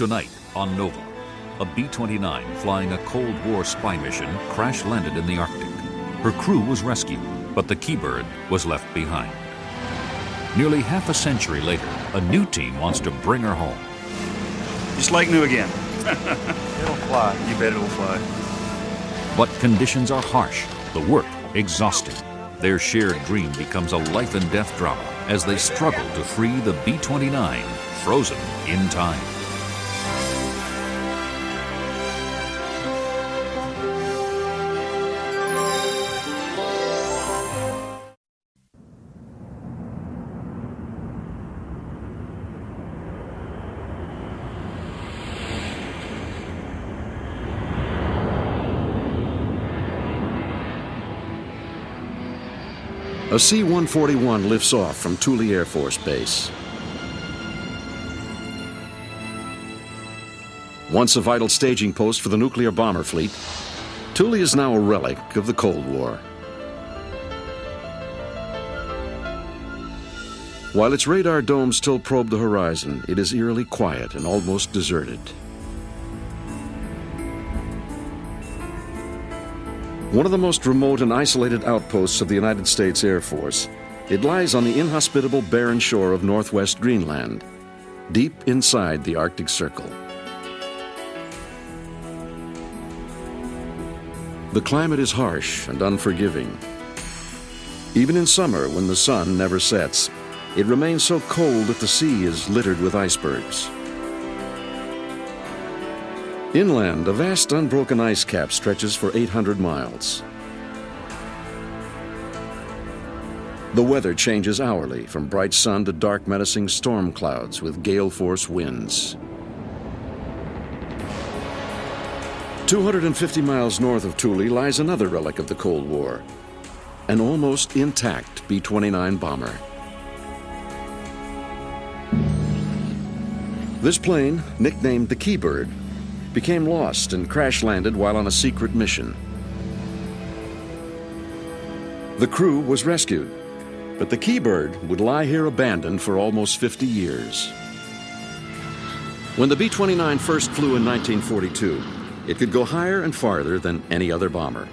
Tonight on Nova, a B-29 flying a Cold War spy mission crash-landed in the Arctic. Her crew was rescued, but the Keybird was left behind. Nearly half a century later, a new team wants to bring her home. Just like new again. It'll fly. You bet it'll fly. But conditions are harsh, the work exhausting. Their shared dream becomes a life and death drama as they struggle to free the B-29, frozen in time. A C-141 lifts off from Thule Air Force Base. Once a vital staging post for the nuclear bomber fleet, Thule is now a relic of the Cold War. While its radar domes still probe the horizon, it is eerily quiet and almost deserted. One of the most remote and isolated outposts of the United States Air Force, it lies on the inhospitable barren shore of northwest Greenland, deep inside the Arctic Circle. The climate is harsh and unforgiving. Even in summer, when the sun never sets, it remains so cold that the sea is littered with icebergs. Inland, a vast unbroken ice cap stretches for 800 miles. The weather changes hourly, from bright sun to dark menacing storm clouds with gale-force winds. 250 miles north of Thule lies another relic of the Cold War, an almost intact B-29 bomber. This plane, nicknamed the Keybird, became lost and crash-landed while on a secret mission. The crew was rescued, but the Keybird would lie here abandoned for almost 50 years. When the B-29 first flew in 1942, it could go higher and farther than any other bomber.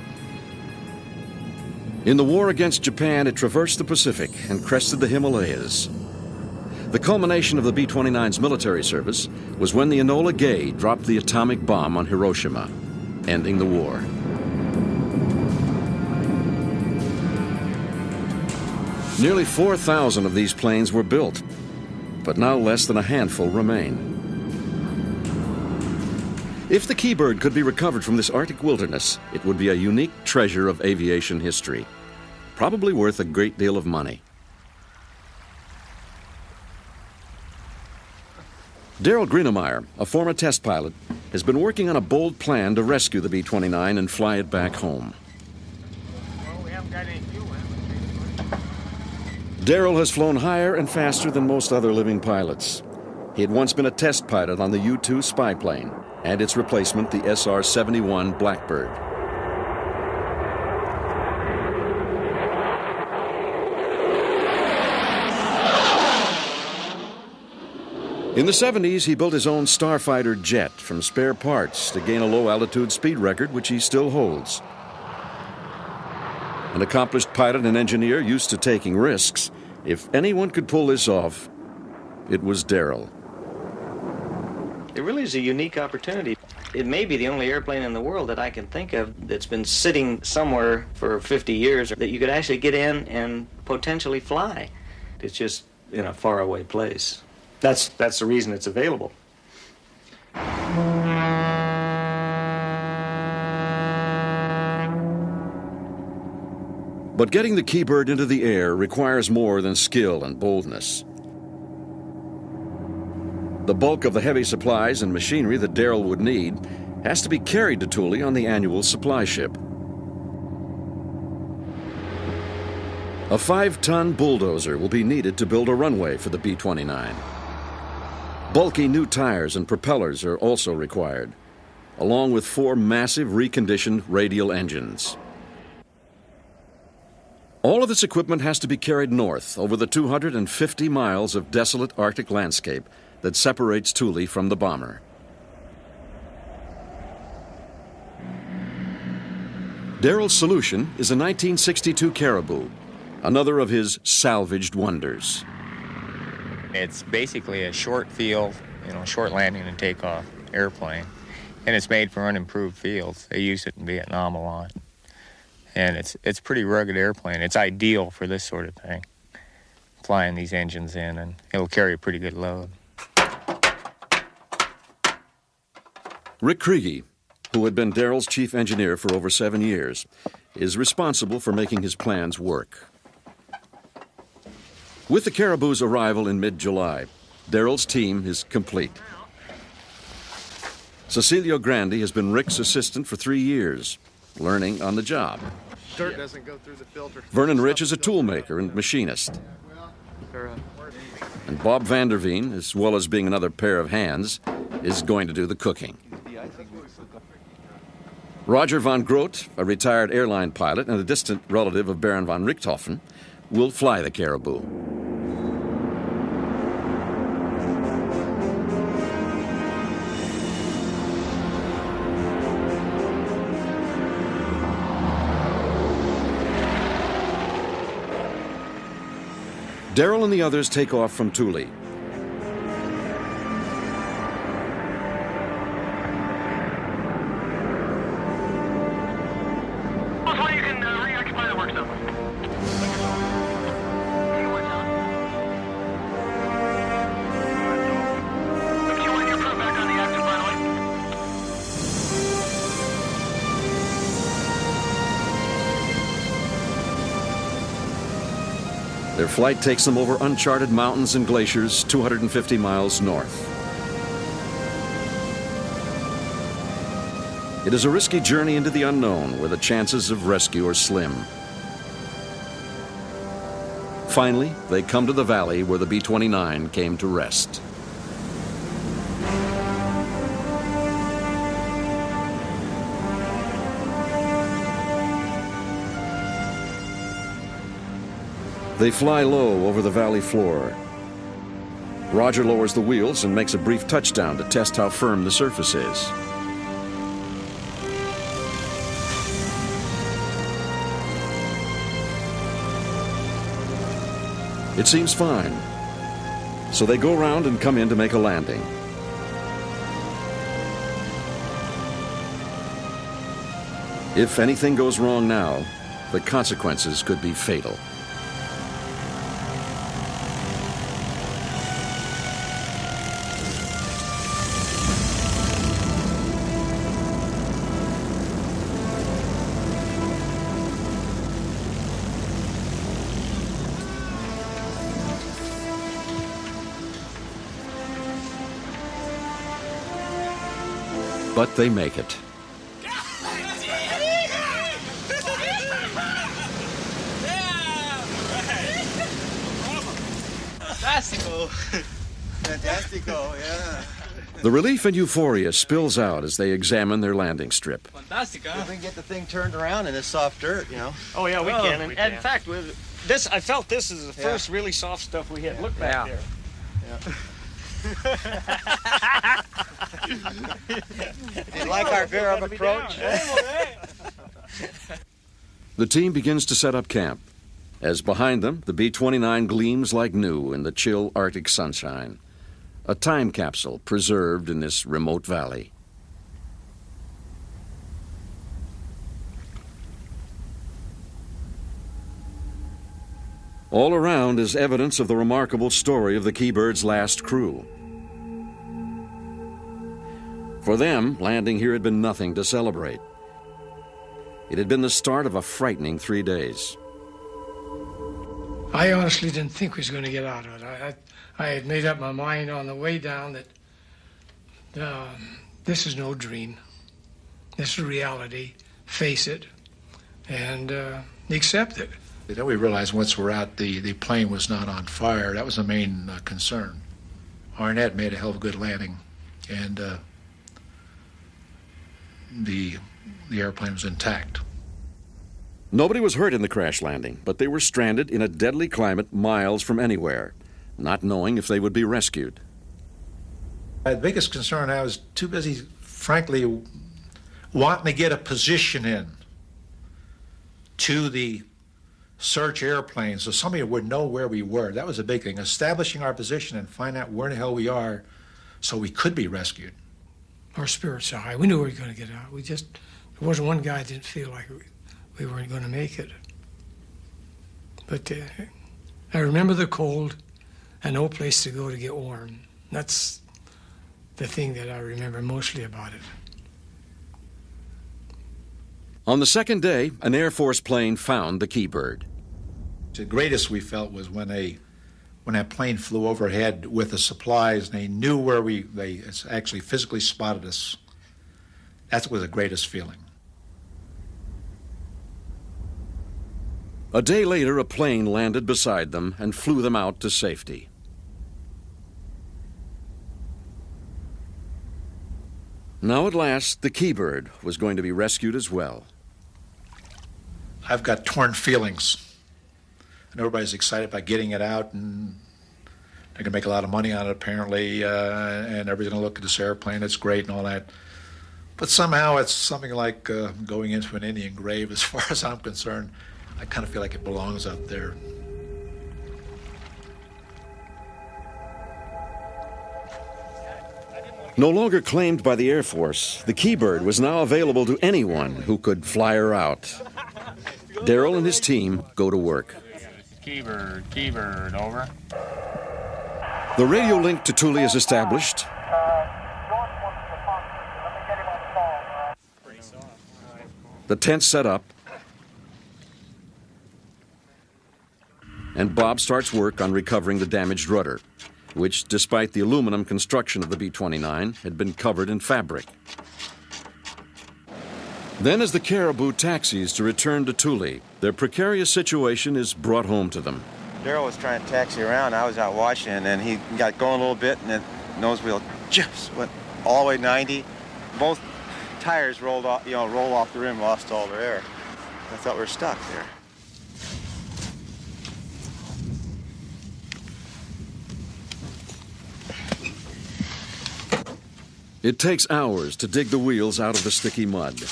In the war against Japan, it traversed the Pacific and crested the Himalayas. The culmination of the B-29's military service was when the Enola Gay dropped the atomic bomb on Hiroshima, ending the war. Nearly 4,000 of these planes were built, but now less than a handful remain. If the Keybird could be recovered from this Arctic wilderness, it would be a unique treasure of aviation history, probably worth a great deal of money. Daryl Greenemeyer, a former test pilot, has been working on a bold plan to rescue the B-29 and fly it back home. Well, we haven't got any fuel, Daryl has flown higher and faster than most other living pilots. He had once been a test pilot on the U-2 spy plane and its replacement, the SR-71 Blackbird. In the 70s, he built his own Starfighter jet from spare parts to gain a low-altitude speed record, which he still holds. An accomplished pilot and engineer used to taking risks. If anyone could pull this off, it was Daryl. It really is a unique opportunity. It may be the only airplane in the world that I can think of that's been sitting somewhere for 50 years that you could actually get in and potentially fly. It's just in a faraway place. That's the reason it's available. But getting the Keybird into the air requires more than skill and boldness. The bulk of the heavy supplies and machinery that Daryl would need has to be carried to Thule on the annual supply ship. A 5-ton bulldozer will be needed to build a runway for the B-29. Bulky new tires and propellers are also required, along with 4 massive reconditioned radial engines. All of this equipment has to be carried north over the 250 miles of desolate Arctic landscape that separates Thule from the bomber. Daryl's solution is a 1962 Caribou, another of his salvaged wonders. It's basically a short field, short landing and takeoff airplane. And it's made for unimproved fields. They use it in Vietnam a lot. And it's a pretty rugged airplane. It's ideal for this sort of thing, flying these engines in, and it'll carry a pretty good load. Rick Kriege, who had been Daryl's chief engineer for over 7 years, is responsible for making his plans work. With the Caribou's arrival in mid-July, Daryl's team is complete. Cecilio Grandi has been Rick's assistant for 3 years, learning on the job. Dirt doesn't go through the filter. Vernon Rich is a toolmaker and machinist. And Bob Vanderveen, as well as being another pair of hands, is going to do the cooking. Roger von Groot, a retired airline pilot and a distant relative of Baron von Richthofen, will fly the Caribou. Daryl and the others take off from Thule. Their flight takes them over uncharted mountains and glaciers 250 miles north. It is a risky journey into the unknown where the chances of rescue are slim. Finally, they come to the valley where the B-29 came to rest. They fly low over the valley floor. Roger lowers the wheels and makes a brief touchdown to test how firm the surface is. It seems fine. So they go around and come in to make a landing. If anything goes wrong now, the consequences could be fatal. But they make it. Fantastico. Fantastico, yeah. The relief and euphoria spills out as they examine their landing strip. Fantastica. If we can get the thing turned around in this soft dirt, Oh, yeah, we can. And, we can. in fact, with this, I felt this is the first really soft stuff we hit. Look back there. Yeah. Did you like our veer of approach? The team begins to set up camp, as behind them, the B-29 gleams like new in the chill Arctic sunshine. A time capsule preserved in this remote valley. All around is evidence of the remarkable story of the Keybird's last crew. For them, landing here had been nothing to celebrate. It had been the start of a frightening 3 days. I honestly didn't think we was going to get out of it. I had made up my mind on the way down that this is no dream. This is reality. Face it and accept it. Then we realized once we're out, the plane was not on fire. That was the main concern. Arnett made a hell of a good landing, and the airplane was intact. Nobody was hurt in the crash landing, but they were stranded in a deadly climate miles from anywhere, not knowing if they would be rescued. The biggest concern, I was too busy, frankly, wanting to get a position in to the search airplane so somebody would know where we were. That was a big thing, establishing our position and find out where the hell we are so we could be rescued. Our spirits are high. We knew we were going to get out. There wasn't one guy that didn't feel like we weren't going to make it. But I remember the cold and no place to go to get warm. That's the thing that I remember mostly about it. On the second day, an Air Force plane found the Keybird. The greatest we felt was when that plane flew overhead with the supplies and they knew where they actually physically spotted us. That was the greatest feeling. A day later, a plane landed beside them and flew them out to safety. Now at last, the Keybird was going to be rescued as well. I've got torn feelings. And everybody's excited about getting it out, and they're going to make a lot of money on it, apparently, and everybody's going to look at this airplane. It's great and all that. But somehow it's something like going into an Indian grave, as far as I'm concerned. I kind of feel like it belongs up there. No longer claimed by the Air Force, the Keybird was now available to anyone who could fly her out. Darrell and his team go to work. Keybird, over. The radio link to Thule is established. The tent set up. And Bob starts work on recovering the damaged rudder, which, despite the aluminum construction of the B-29, had been covered in fabric. Then, as the Caribou taxis to return to Thule, their precarious situation is brought home to them. Darrell was trying to taxi around. I was out watching, and then he got going a little bit, and the nose wheel just went all the way 90. Both tires rolled off, rolled off the rim, lost all their air. I thought we were stuck there. It takes hours to dig the wheels out of the sticky mud.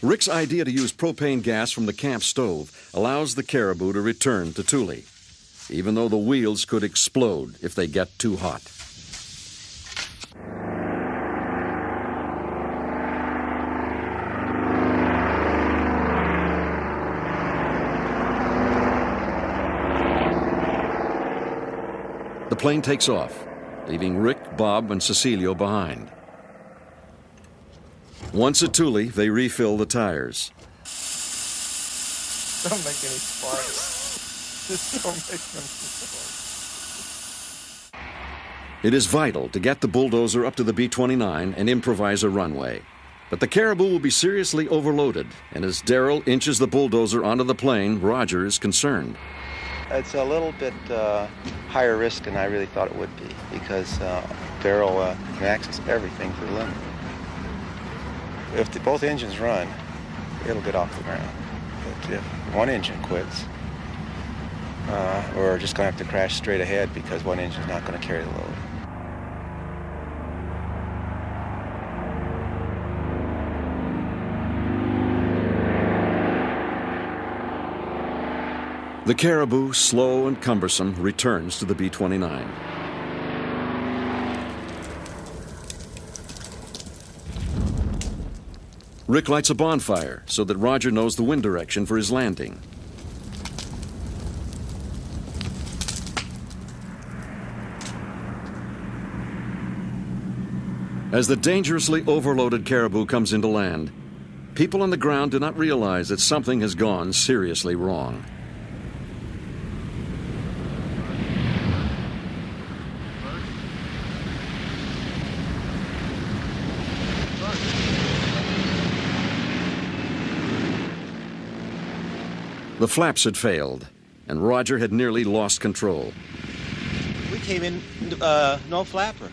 Rick's idea to use propane gas from the camp stove allows the Caribou to return to Thule, even though the wheels could explode if they get too hot. The plane takes off, leaving Rick, Bob, and Cecilio behind. Once at Thule, they refill the tires. Don't make any sparks. Just don't make any sparks. It is vital to get the bulldozer up to the B-29 and improvise a runway. But the Caribou will be seriously overloaded, and as Darrell inches the bulldozer onto the plane, Roger is concerned. It's a little bit higher risk than I really thought it would be, because Darrell can access everything to the limit. If both engines run, it'll get off the ground. But if one engine quits, we're just going to have to crash straight ahead because one engine's not going to carry the load. The Caribou, slow and cumbersome, returns to the B-29. Rick lights a bonfire so that Roger knows the wind direction for his landing. As the dangerously overloaded Caribou comes into land, people on the ground do not realize that something has gone seriously wrong. The flaps had failed, and Roger had nearly lost control. We came in no flapper.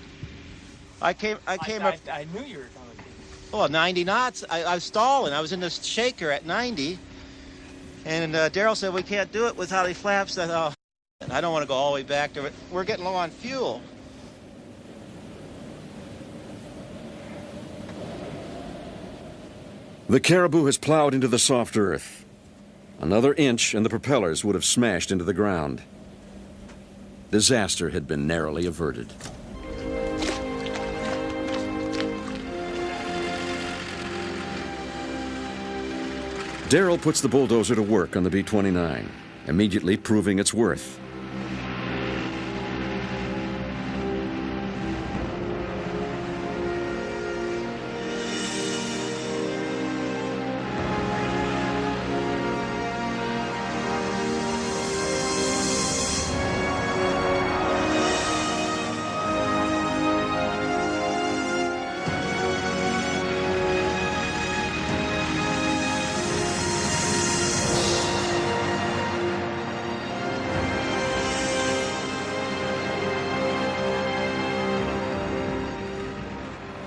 I knew you were going to. Well, 90 knots. I was stalling. I was in the shaker at 90, and Darrell said we can't do it without the flaps. I thought, I don't want to go all the way back to it. We're getting low on fuel. The Caribou has plowed into the soft earth. Another inch and the propellers would have smashed into the ground. Disaster had been narrowly averted. Darrell puts the bulldozer to work on the B-29, immediately proving its worth.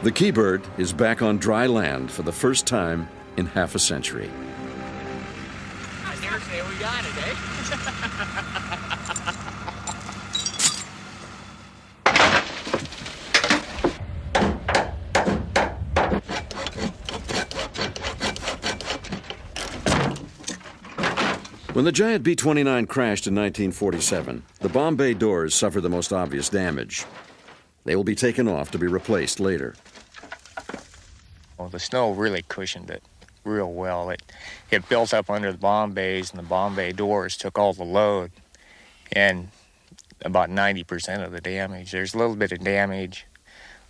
The Keybird is back on dry land for the first time in half a century. I dare say we got it, eh? When the giant B-29 crashed in 1947, the bomb bay doors suffered the most obvious damage. They will be taken off to be replaced later. Well, the snow really cushioned it real well. It built up under the bomb bays, and the bomb bay doors took all the load, and about 90% of the damage. There's a little bit of damage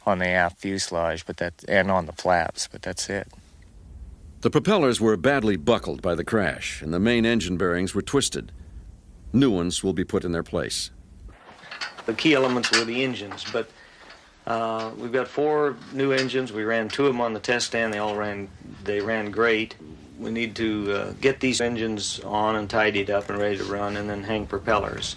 on the aft fuselage, and on the flaps, but that's it. The propellers were badly buckled by the crash, and the main engine bearings were twisted. New ones will be put in their place. The key elements were the engines, but we've got 4 new engines. We ran 2 of them on the test stand. They ran great. We need to get these engines on and tidied up and ready to run, and then hang propellers.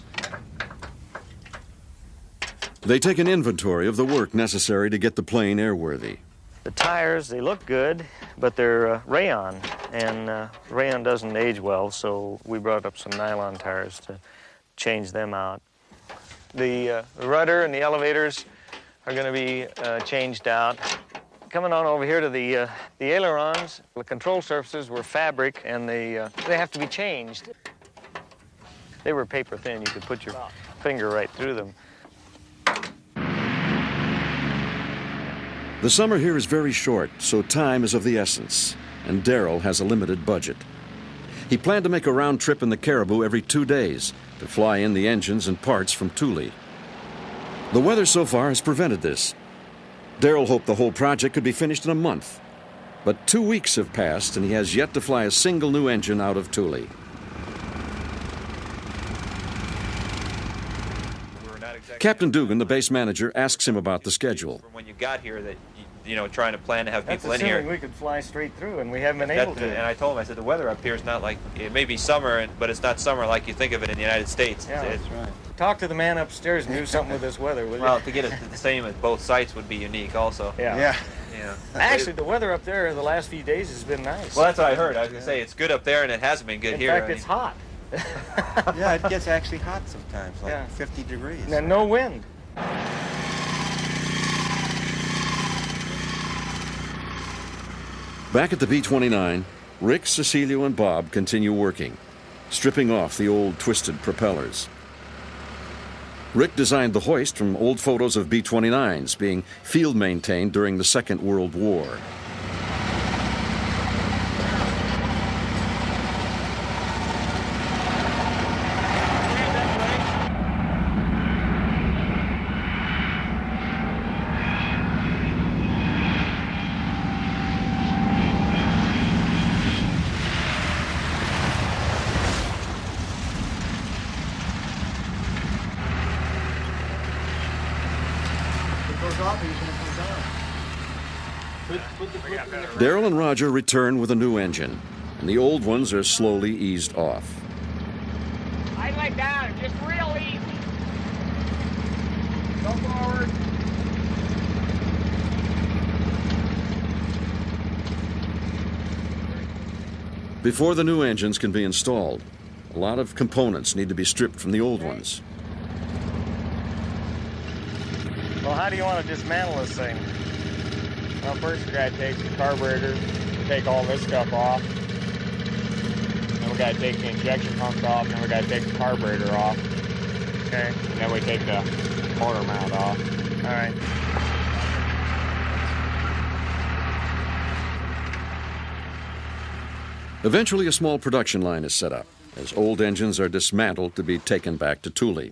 They take an inventory of the work necessary to get the plane airworthy. The tires, they look good, but they're rayon, and rayon doesn't age well, so we brought up some nylon tires to change them out. The rudder and the elevators are going to be changed out. Coming on over here to the ailerons, the control surfaces were fabric, and they have to be changed. They were paper thin. You could put your finger right through them. The summer here is very short, so time is of the essence, and Darrell has a limited budget. He planned to make a round trip in the Caribou every 2 days to fly in the engines and parts from Thule. The weather so far has prevented this. Darrell hoped the whole project could be finished in a month, but 2 weeks have passed and he has yet to fly a single new engine out of Thule. Captain Dugan, the base manager, asks him about the schedule. When you got here, that you know, trying to plan to have people in here. That's assuming we could fly straight through, and we haven't been able to. And I told him, I said, the weather up here is not like, it may be summer, but it's not summer like you think of it in the United States. Yeah, that's right. Talk to the man upstairs and do something with this weather, will you? Well, to get it the same at both sites would be unique also. Yeah. Yeah. Actually, the weather up there the last few days has been nice. Well, that's what I heard. I was going to say, it's good up there, and it hasn't been good here. In fact, it's hot. Yeah, it gets actually hot sometimes, like 50 degrees. And no wind. Back at the B-29, Rick, Cecilio, and Bob continue working, stripping off the old twisted propellers. Rick designed the hoist from old photos of B-29s being field maintained during the Second World War. Darrell and Roger return with a new engine, and the old ones are slowly eased off. I'd like down, just real easy. Go forward. Before the new engines can be installed, a lot of components need to be stripped from the old ones. Well, how do you want to dismantle this thing? Well, first we got to take the carburetor, take all this stuff off. It'll got to take the injection pump off, and then we got to take the carburetor off. Okay. And then we take the motor mount off. All right. Eventually, a small production line is set up as old engines are dismantled to be taken back to Thule,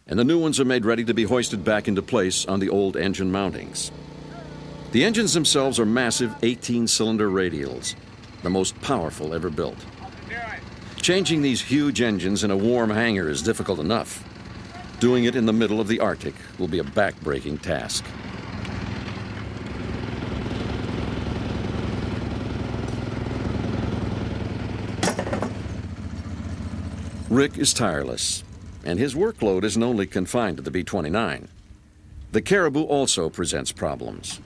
and the new ones are made ready to be hoisted back into place on the old engine mountings. The engines themselves are massive 18-cylinder radials, the most powerful ever built. Changing these huge engines in a warm hangar is difficult enough. Doing it in the middle of the Arctic will be a back-breaking task. Rick is tireless, and his workload isn't only confined to the B-29. The Caribou also presents problems.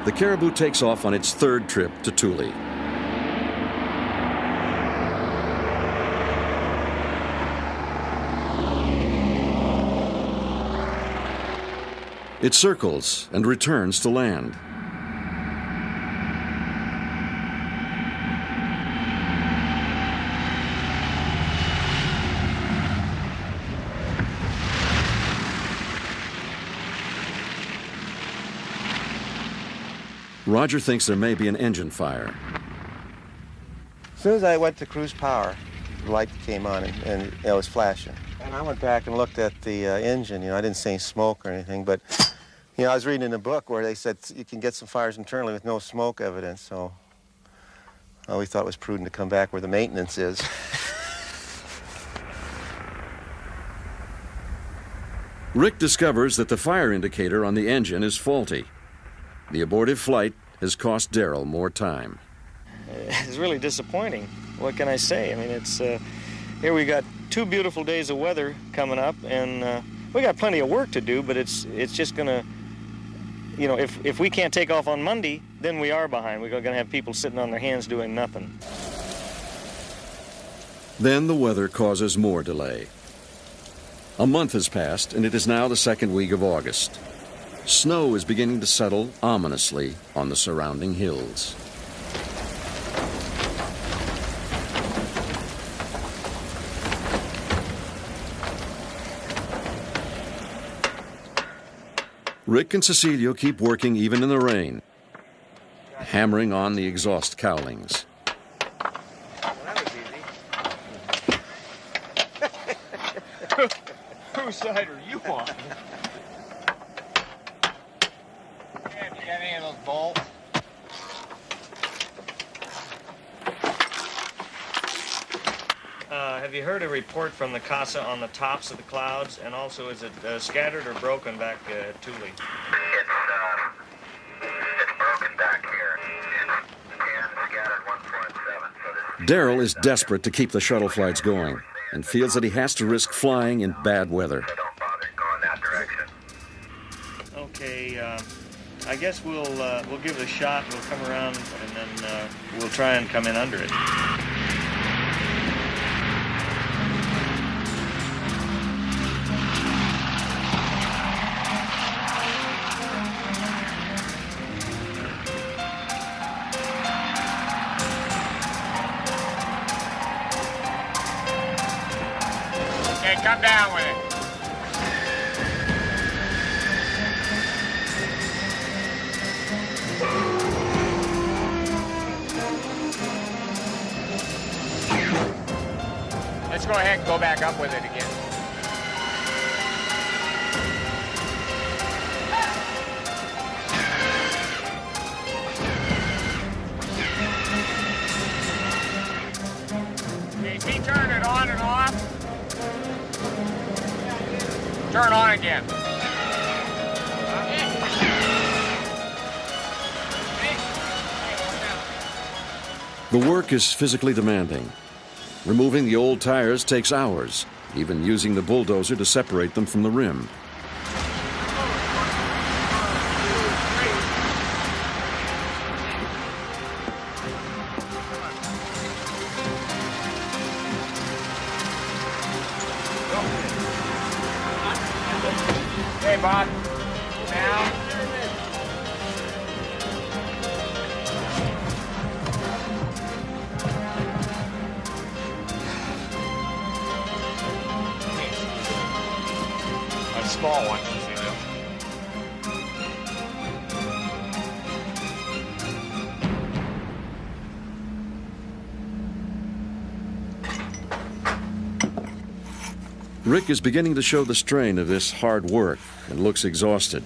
The Caribou takes off on its third trip to Thule. It circles and returns to land. Roger thinks there may be an engine fire. As soon as I went to cruise power, the light came on and it was flashing. And I went back and looked at the engine. I didn't see any smoke or anything, but I was reading in a book where they said you can get some fires internally with no smoke evidence, so we thought it was prudent to come back where the maintenance is. Rick discovers that the fire indicator on the engine is faulty. The abortive flight has cost Darrell more time. It's really disappointing. What can I say? I mean, it's here we got 2 beautiful days of weather coming up, and we got plenty of work to do, but it's just gonna, if we can't take off on Monday, then we are behind. We're gonna have people sitting on their hands doing nothing. Then the weather causes more delay. A month has passed, and it is now the second week of August. Snow is beginning to settle ominously on the surrounding hills. Rick and Cecilio keep working even in the rain, hammering on the exhaust cowlings. Well, that was easy. Whose side are you on? Have you got any of those bolts? Have you heard a report from the CASA on the tops of the clouds, and also is it scattered or broken back at Thule? It's broken back here. And scattered 1.7. Darrell is desperate to keep the shuttle flights going and feels that he has to risk flying in bad weather. So don't bother going that direction. Okay, I guess we'll give it a shot. We'll come around, and then we'll try and come in under it. Okay, come down with it. Let's go ahead and go back up with it again. Okay, see, turn it on and off. Turn on again. The work is physically demanding. Removing the old tires takes hours, even using the bulldozer to separate them from the rim. Okay, Bob. Now. A small one. Rick is beginning to show the strain of this hard work and looks exhausted.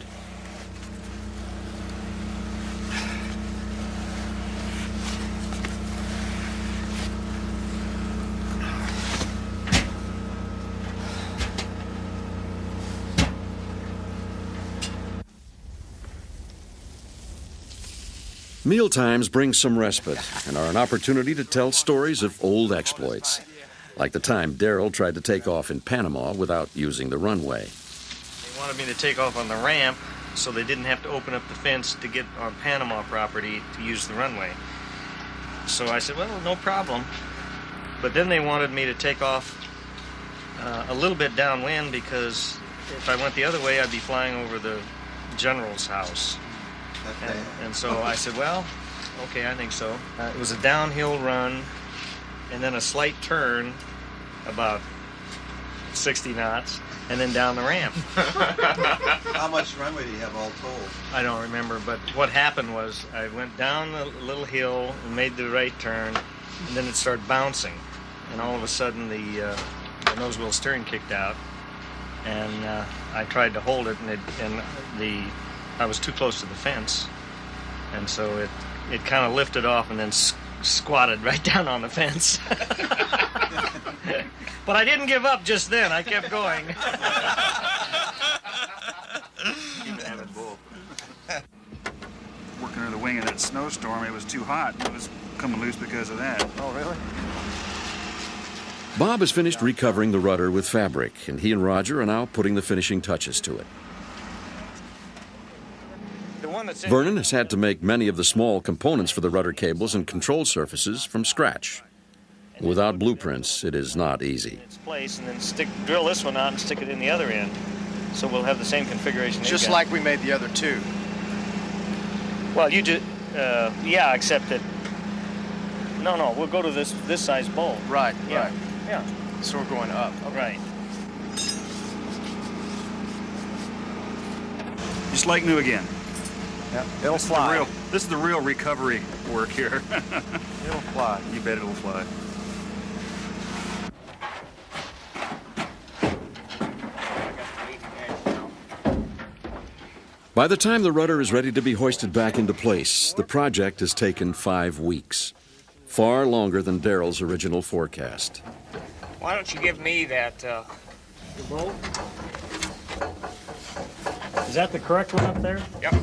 Mealtimes bring some respite and are an opportunity to tell stories of old exploits, like the time Darrell tried to take off in Panama without using the runway. They wanted me to take off on the ramp so they didn't have to open up the fence to get on Panama property to use the runway. So I said, well, no problem. But then they wanted me to take off a little bit downwind because if I went the other way, I'd be flying over the general's house. Okay. And so I said, well, okay, I think so. It was a downhill run and then a slight turn, about 60 knots, and then down the ramp. How much runway do you have all told? I don't remember, but what happened was I went down the little hill and made the right turn, and then it started bouncing. And all of a sudden, the nose wheel steering kicked out, and I tried to hold it, and I was too close to the fence, and so it kind of lifted off and then squatted right down on the fence. But I didn't give up just then. I kept going. Working under the wing of that snowstorm, it was too hot. It was coming loose because of that. Oh, really? Bob has finished recovering the rudder with fabric, and he and Roger are now putting the finishing touches to it. Vernon has had to make many of the small components for the rudder cables and control surfaces from scratch. Without blueprints, it is not easy. Its place, and then drill this one out and stick it in the other end, so we'll have the same configuration. Just like we made the other two. Well, you just yeah, except that no, we'll go to this size bolt. Right. Yeah. Right. Yeah. So we're going up. Okay. Right. Just like new again. Yeah. It'll fly. This is the real recovery work here. It'll fly. You bet it'll fly. By the time the rudder is ready to be hoisted back into place, the project has taken 5 weeks, far longer than Darrell's original forecast. Why don't you give me that, The bolt? Is that the correct one up there? Yep.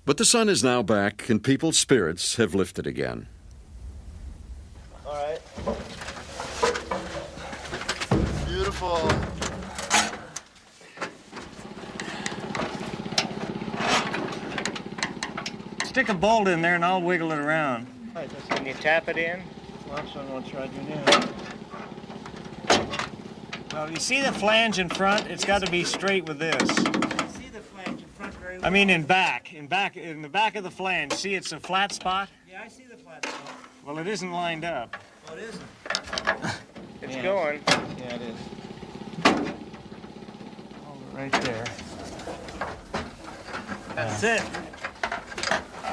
But the sun is now back, and people's spirits have lifted again. All right. Beautiful. Stick a bolt in there and I'll wiggle it around. Can you tap it in? Well, that's what I'm going to try to do now. Well, you see the flange in front? It's got to be straight with this. I see the flange in front very well. I mean in the back of the flange. See, it's a flat spot? Yeah, I see the flat spot. Well, it isn't lined up. Oh, it isn't. It's going. Yeah, it is. Hold it right there. That's it.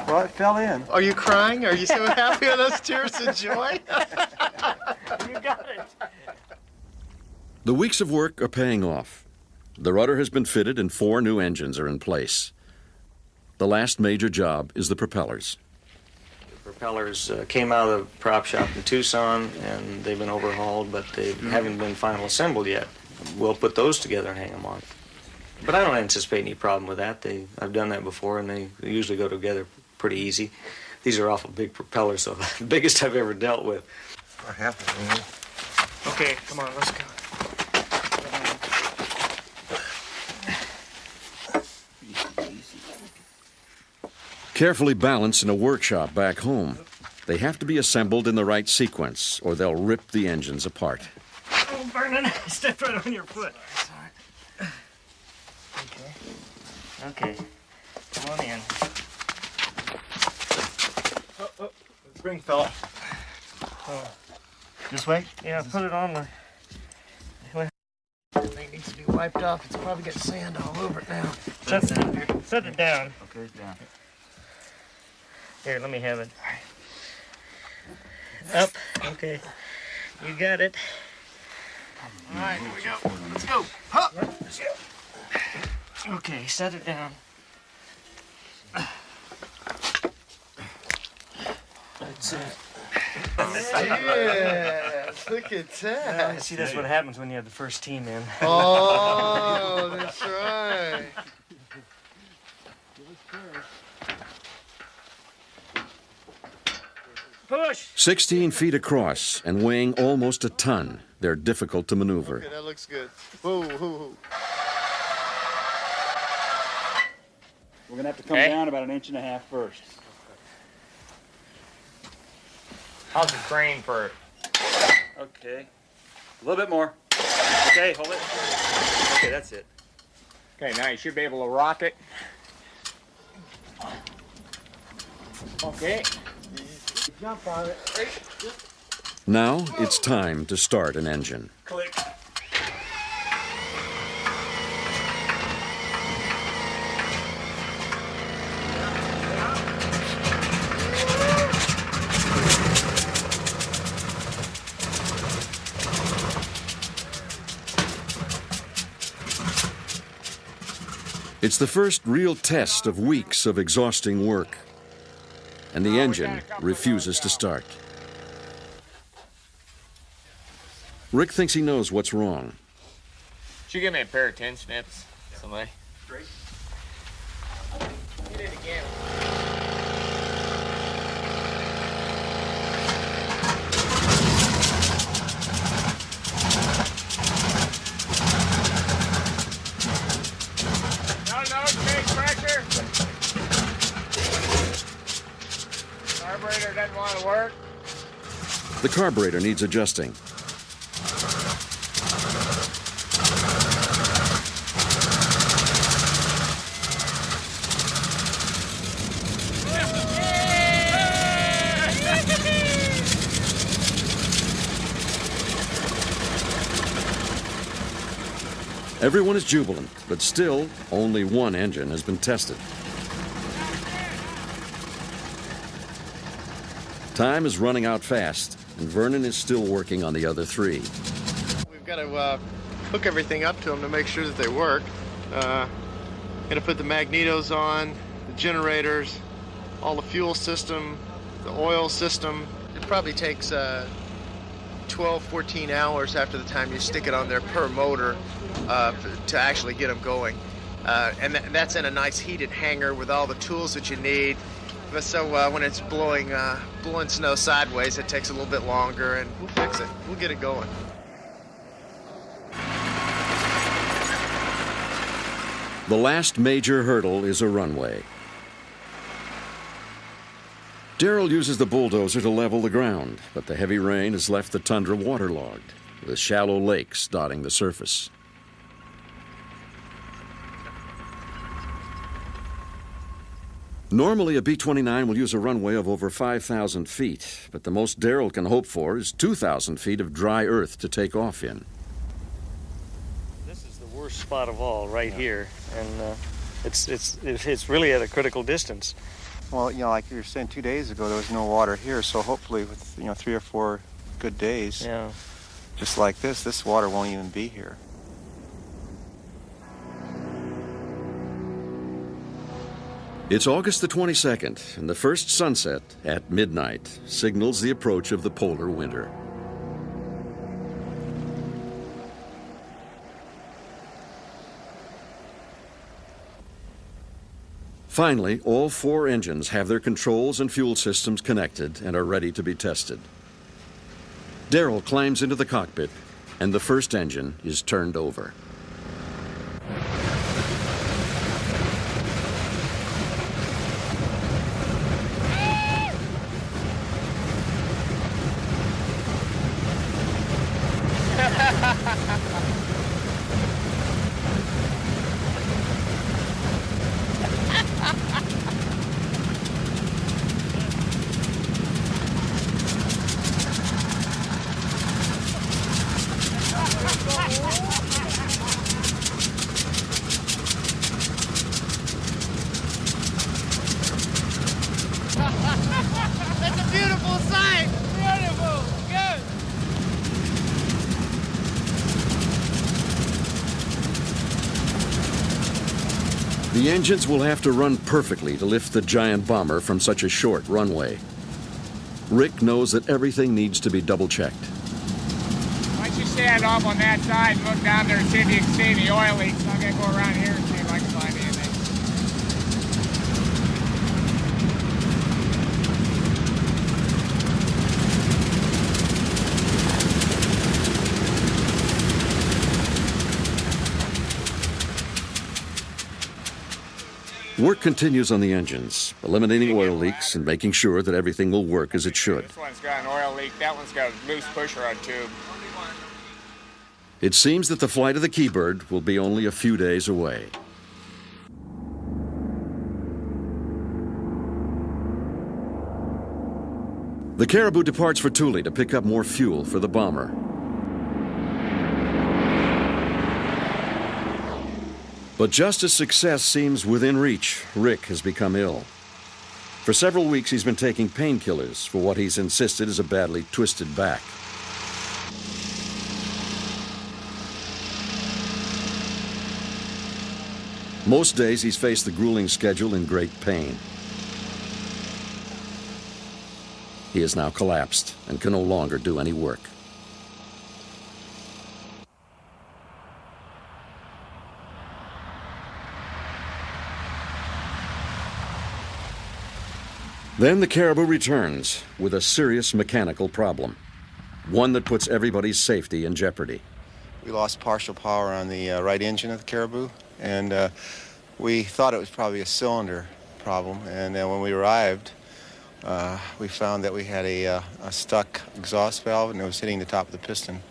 Well, it fell in. Are you crying? Are you so happy with those tears of joy? You got it. The weeks of work are paying off. The rudder has been fitted and 4 new engines are in place. The last major job is the propellers. The propellers came out of the prop shop in Tucson, and they've been overhauled, but they haven't been final assembled yet. We'll put those together and hang them on. But I don't anticipate any problem with that. I've done that before, and they usually go together pretty easy. These are awful big propellers, so the biggest I've ever dealt with. Or half of them. Okay, come on, let's go. Carefully balanced in a workshop back home, they have to be assembled in the right sequence, or they'll rip the engines apart. Oh, Vernon, I stepped right on your foot. Okay. Come on in. Oh, the spring fell off. Oh. This way? Yeah, put it on the... It needs to be wiped off. It's probably got sand all over it now. Set it down. Okay, it's down. Here, let me have it. Up. Okay. You got it. All right, here we go. Let's go. Hup. Let's go. Okay, set it down. That's it. Yes, look at that. See, that's what happens when you have the first team in. Oh, that's right. Push! 16 feet across and weighing almost a ton, they're difficult to maneuver. Okay, that looks good. Whoa, whoa, whoa. We're going to have to come down about 1.5 inches first. How's the crane for it? Okay. A little bit more. Okay, hold it. Okay, that's it. Okay, now you should be able to rock it. Okay. Jump on it. Now it's time to start an engine. Click. It's the first real test of weeks of exhausting work, and the engine refuses to start. Rick thinks he knows what's wrong. Should you give me a pair of 10 snips, somebody? Straight. Hit it again. No, take pressure. Carburetor doesn't want to work. The carburetor needs adjusting. Everyone is jubilant, but still, only one engine has been tested. Time is running out fast, and Vernon is still working on the other three. We've got to hook everything up to them to make sure that they work. Got to put the magnetos on, the generators, all the fuel system, the oil system. It probably takes 12, 14 hours after the time you stick it on there per motor to actually get them going. And that's in a nice heated hangar with all the tools that you need. But so when it's blowing snow sideways, it takes a little bit longer, and we'll fix it. We'll get it going. The last major hurdle is a runway. Darrell uses the bulldozer to level the ground, but the heavy rain has left the tundra waterlogged, with shallow lakes dotting the surface. Normally, a B-29 will use a runway of over 5,000 feet, but the most Darrell can hope for is 2,000 feet of dry earth to take off in. This is the worst spot of all, right here, and it's really at a critical distance. Well, you know, like you were saying 2 days ago, there was no water here, so hopefully with, 3 or 4 good days, just like this water won't even be here. It's August the 22nd, and the first sunset at midnight signals the approach of the polar winter. Finally, all 4 engines have their controls and fuel systems connected and are ready to be tested. Darrell climbs into the cockpit, and the first engine is turned over. The engines will have to run perfectly to lift the giant bomber from such a short runway. Rick knows that everything needs to be double-checked. Why don't you stand off on that side and look down there and see if you can see the oil leaks. I'm going to go around here and see if I can find anything. Work continues on the engines, eliminating oil leaks and making sure that everything will work as it should. This one's got an oil leak. That one's got a loose pusher on tube. It seems that the flight of the Keybird will be only a few days away. The Caribou departs for Thule to pick up more fuel for the bomber. But just as success seems within reach, Rick has become ill. For several weeks, he's been taking painkillers for what he's insisted is a badly twisted back. Most days, he's faced the grueling schedule in great pain. He has now collapsed and can no longer do any work. Then the Caribou returns with a serious mechanical problem, one that puts everybody's safety in jeopardy. We lost partial power on the right engine of the Caribou, and we thought it was probably a cylinder problem. And when we arrived, we found that we had a stuck exhaust valve, and it was hitting the top of the piston.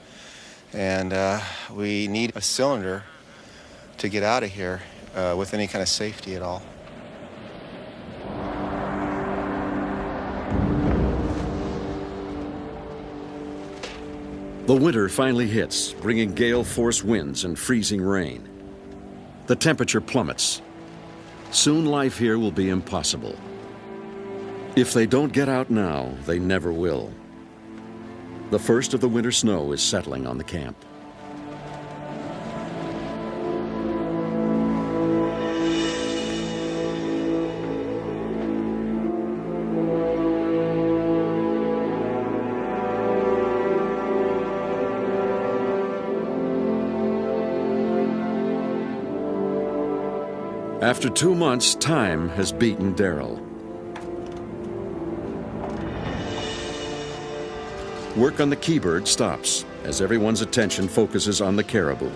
And we need a cylinder to get out of here with any kind of safety at all. The winter finally hits, bringing gale-force winds and freezing rain. The temperature plummets. Soon life here will be impossible. If they don't get out now, they never will. The first of the winter snow is settling on the camp. After 2 months, time has beaten Darrell. Work on the Keybird stops as everyone's attention focuses on the Caribou.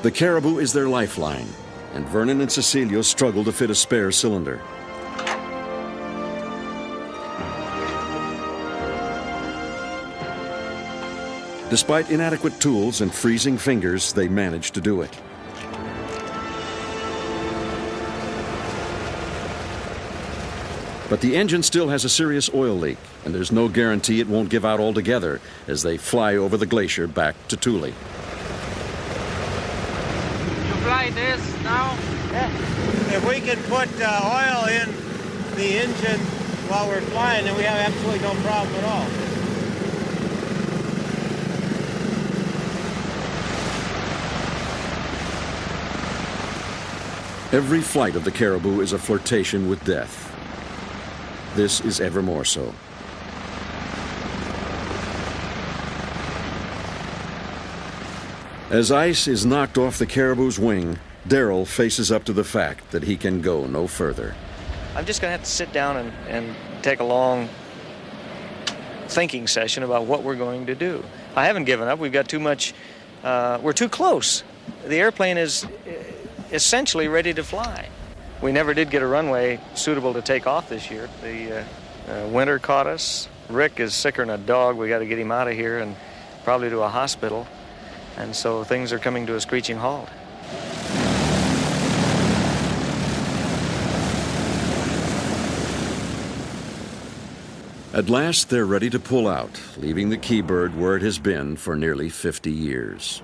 The Caribou is their lifeline, and Vernon and Cecilio struggle to fit a spare cylinder. Despite inadequate tools and freezing fingers, they manage to do it. But the engine still has a serious oil leak, and there's no guarantee it won't give out altogether as they fly over the glacier back to Thule. You fly this now? Yeah. If we can put oil in the engine while we're flying, then we have absolutely no problem at all. Every flight of the Caribou is a flirtation with death. This is ever more so. As ice is knocked off the Caribou's wing, Darrell faces up to the fact that he can go no further. I'm just going to have to sit down and take a long thinking session about what we're going to do. I haven't given up. We've got too much, we're too close. The airplane is essentially ready to fly. We never did get a runway suitable to take off this year. The winter caught us. Rick is sicker than a dog. We got to get him out of here and probably to a hospital. And so things are coming to a screeching halt. At last, they're ready to pull out, leaving the Keybird where it has been for nearly 50 years.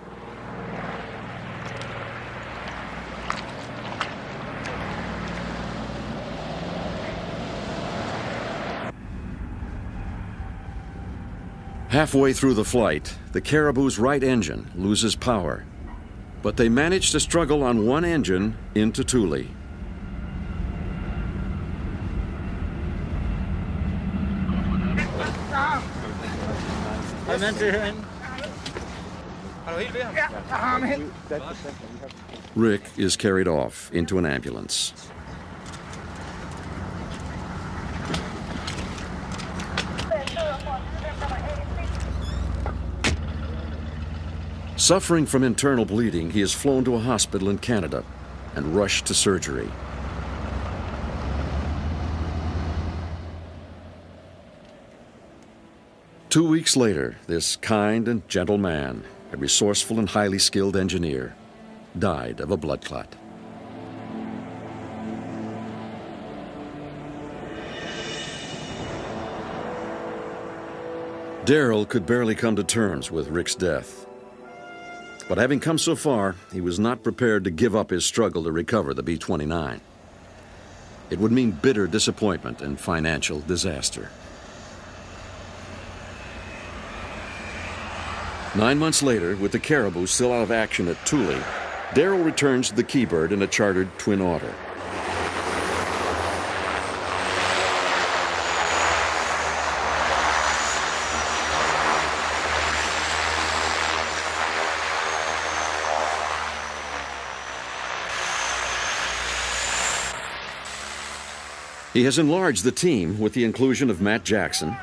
Halfway through the flight, the Caribou's right engine loses power. But they managed to struggle on one engine into Thule. Rick is carried off into an ambulance. Suffering from internal bleeding, he is flown to a hospital in Canada and rushed to surgery. Two weeks later, this kind and gentle man, a resourceful and highly skilled engineer, died of a blood clot. Darrell could barely come to terms with Rick's death. But having come so far, he was not prepared to give up his struggle to recover the B-29. It would mean bitter disappointment and financial disaster. 9 months later, with the Caribou still out of action at Thule, Darrell returns to the Keybird in a chartered Twin Otter. He has enlarged the team with the inclusion of Matt Jackson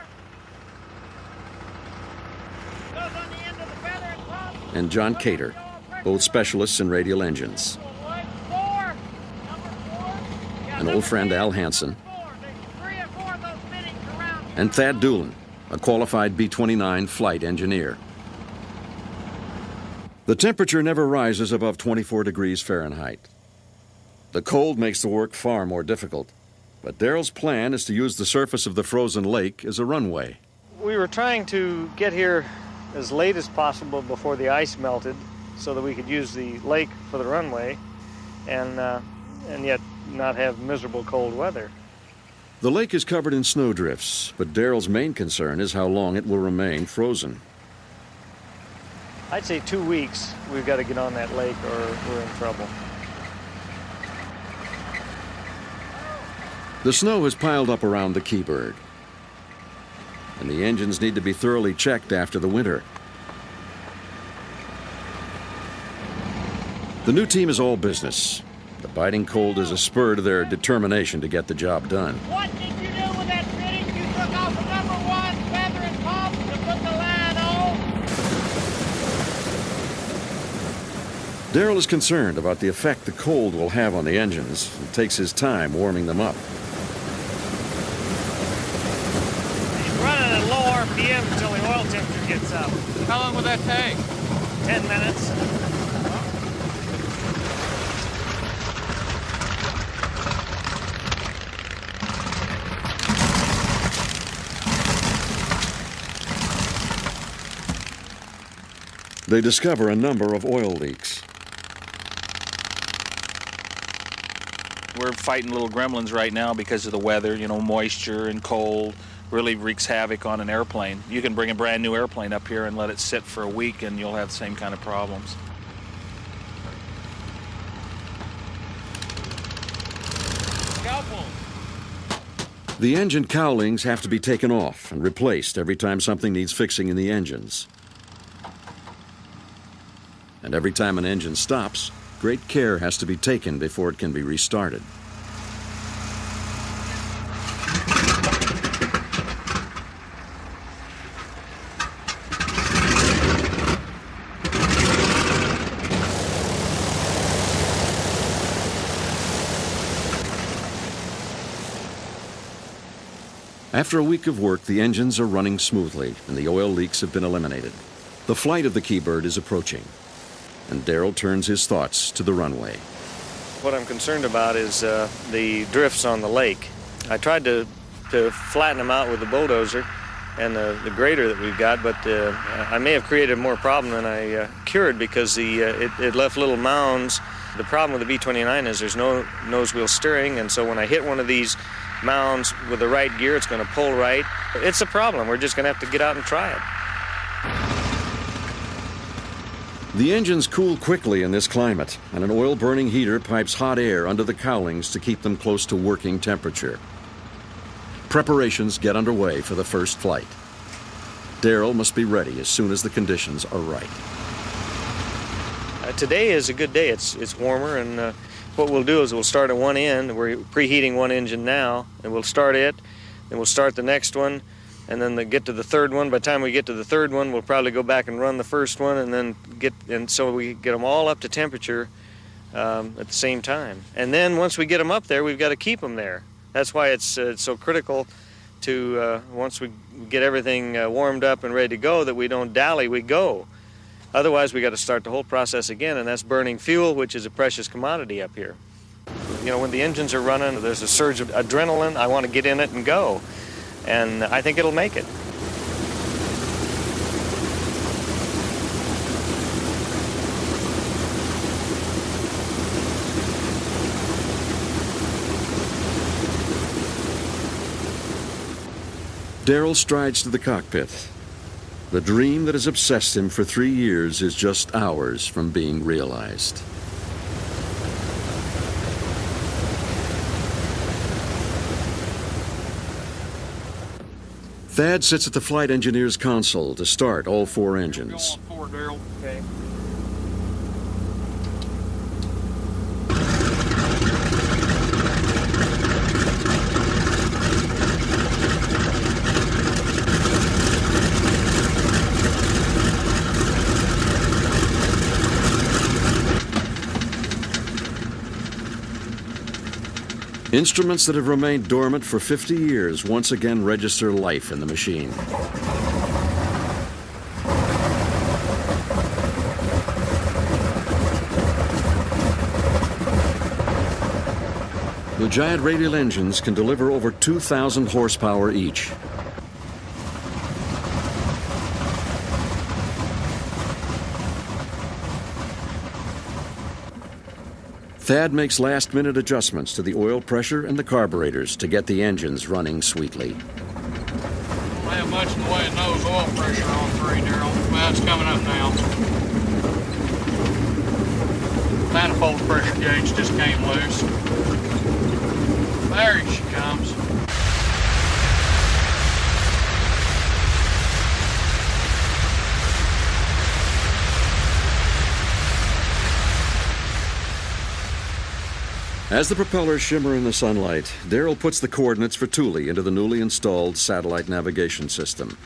and John Cater, both specialists in radial engines. An old friend, Al Hansen, and Thad Doolan, a qualified B-29 flight engineer. The temperature never rises above 24 degrees Fahrenheit. The cold makes the work far more difficult, but Darrell's plan is to use the surface of the frozen lake as a runway. We were trying to get here as late as possible before the ice melted so that we could use the lake for the runway and yet not have miserable cold weather. The lake is covered in snowdrifts, but Darrell's main concern is how long it will remain frozen. I'd say 2 weeks we've got to get on that lake or we're in trouble. The snow has piled up around the Keybird, and the engines need to be thoroughly checked after the winter. The new team is all business. The biting cold is a spur to their determination to get the job done. What did you do with that fitting? You took off the number 1 feather and pump to put the line on? Darrell is concerned about the effect the cold will have on the engines and takes his time warming them up. Running at low RPM until the oil temperature gets up. How long will that take? 10 minutes. They discover a number of oil leaks. We're fighting little gremlins right now because of the weather, you know, moisture and cold. Really wreaks havoc on an airplane. You can bring a brand new airplane up here and let it sit for a week and you'll have the same kind of problems. The engine cowlings have to be taken off and replaced every time something needs fixing in the engines. And every time an engine stops, great care has to be taken before it can be restarted. After a week of work, the engines are running smoothly and the oil leaks have been eliminated. The flight of the Keybird is approaching, and Darrell turns his thoughts to the runway. What I'm concerned about is the drifts on the lake. I tried to flatten them out with the bulldozer and the grader that we've got, but I may have created more problem than I cured because it left little mounds. The problem with the B-29 is there's no nose wheel steering, and so when I hit one of these mounds with the right gear, it's going to pull right. It's a problem. We're just going to have to get out and try it. The engines cool quickly in this climate, and an oil-burning heater pipes hot air under the cowlings to keep them close to working temperature. Preparations get underway for the first flight. Darrell must be ready as soon as the conditions are right. Today is a good day. It's warmer, and what we'll do is we'll start at one end. We're preheating one engine now, and we'll start it, then we'll start the next one, and then get to the third one. By the time we get to the third one, we'll probably go back and run the first one, and then so we get them all up to temperature at the same time. And then once we get them up there, we've got to keep them there. That's why it's so critical to once we get everything warmed up and ready to go, that we don't dally, we go. Otherwise, we got to start the whole process again, and that's burning fuel, which is a precious commodity up here. You know, when the engines are running, there's a surge of adrenaline. I want to get in it and go. And I think it'll make it. Darrell strides to the cockpit. The dream that has obsessed him for 3 years is just hours from being realized. Thad sits at the flight engineer's console to start all 4 engines. Okay. Instruments that have remained dormant for 50 years once again register life in the machine. The giant radial engines can deliver over 2,000 horsepower each. Thad makes last-minute adjustments to the oil pressure and the carburetors to get the engines running sweetly. Don't have much in the way of nose oil pressure on 3, Darrell. Well, it's coming up now. Manifold pressure gauge just came loose. There she comes. As the propellers shimmer in the sunlight, Darrell puts the coordinates for Thule into the newly installed satellite navigation system.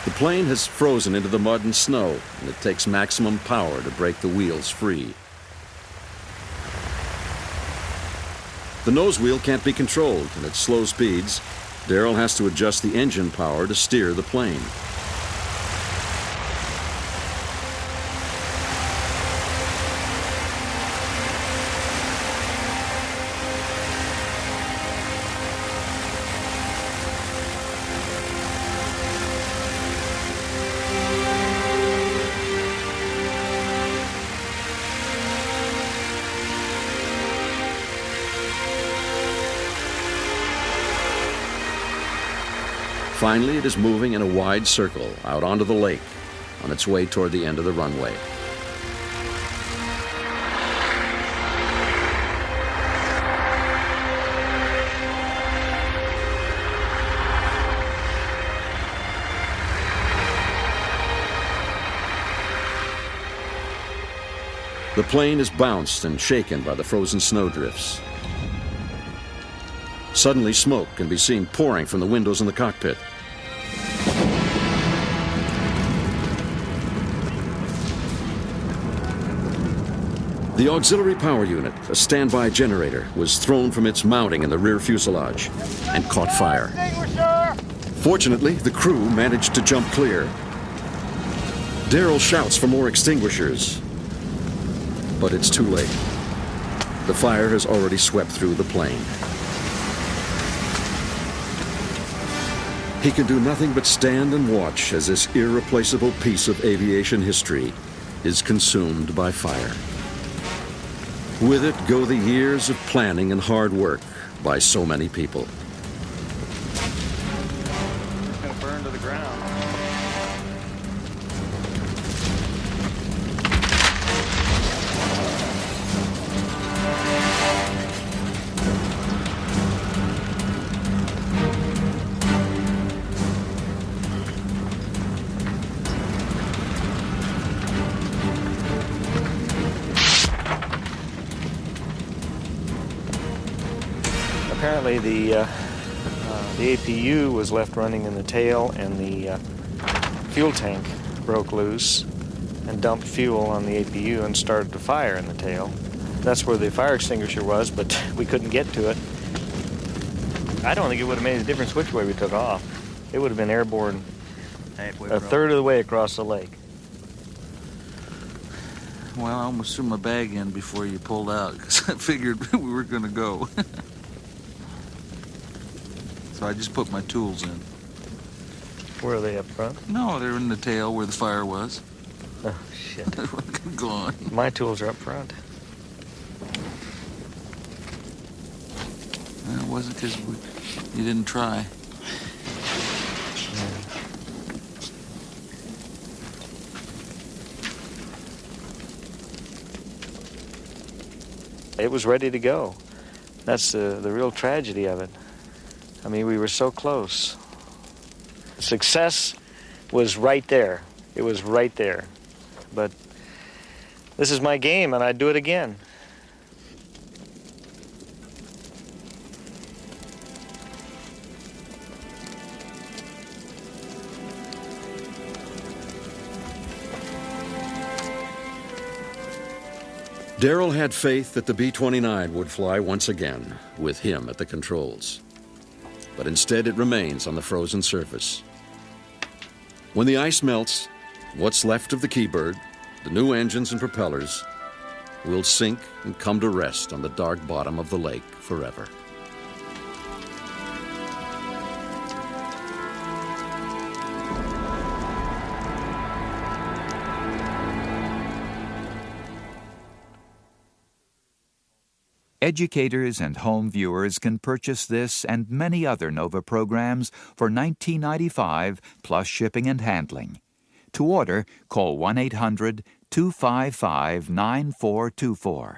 The plane has frozen into the mud and snow, and it takes maximum power to break the wheels free. The nose wheel can't be controlled, and at slow speeds, Darrell has to adjust the engine power to steer the plane. Finally, it is moving in a wide circle out onto the lake on its way toward the end of the runway. The plane is bounced and shaken by the frozen snowdrifts. Suddenly, smoke can be seen pouring from the windows in the cockpit. The auxiliary power unit, a standby generator, was thrown from its mounting in the rear fuselage and caught fire. Fortunately, the crew managed to jump clear. Darrell shouts for more extinguishers, but it's too late. The fire has already swept through the plane. He can do nothing but stand and watch as this irreplaceable piece of aviation history is consumed by fire. With it go the years of planning and hard work by so many people. It's going to burn to the ground. Apparently the APU was left running in the tail, and the fuel tank broke loose and dumped fuel on the APU and started to fire in the tail. That's where the fire extinguisher was, but we couldn't get to it. I don't think it would have made a difference which way we took off. It would have been airborne a third of the way across the lake. Well, I almost threw my bag in before you pulled out because I figured we were going to go. So I just put my tools in. Where are they, up front? No, they're in the tail where the fire was. Oh, shit. Go on. My tools are up front. Well, it wasn't because you didn't try. It was ready to go. That's the real tragedy of it. I mean, we were so close. Success was right there. It was right there. But this is my game, and I'd do it again. Darrell had faith that the B-29 would fly once again, with him at the controls. But instead it remains on the frozen surface. When the ice melts, what's left of the Keybird, the new engines and propellers, will sink and come to rest on the dark bottom of the lake forever. Educators and home viewers can purchase this and many other NOVA programs for $19.95 plus shipping and handling. To order, call 1-800-255-9424.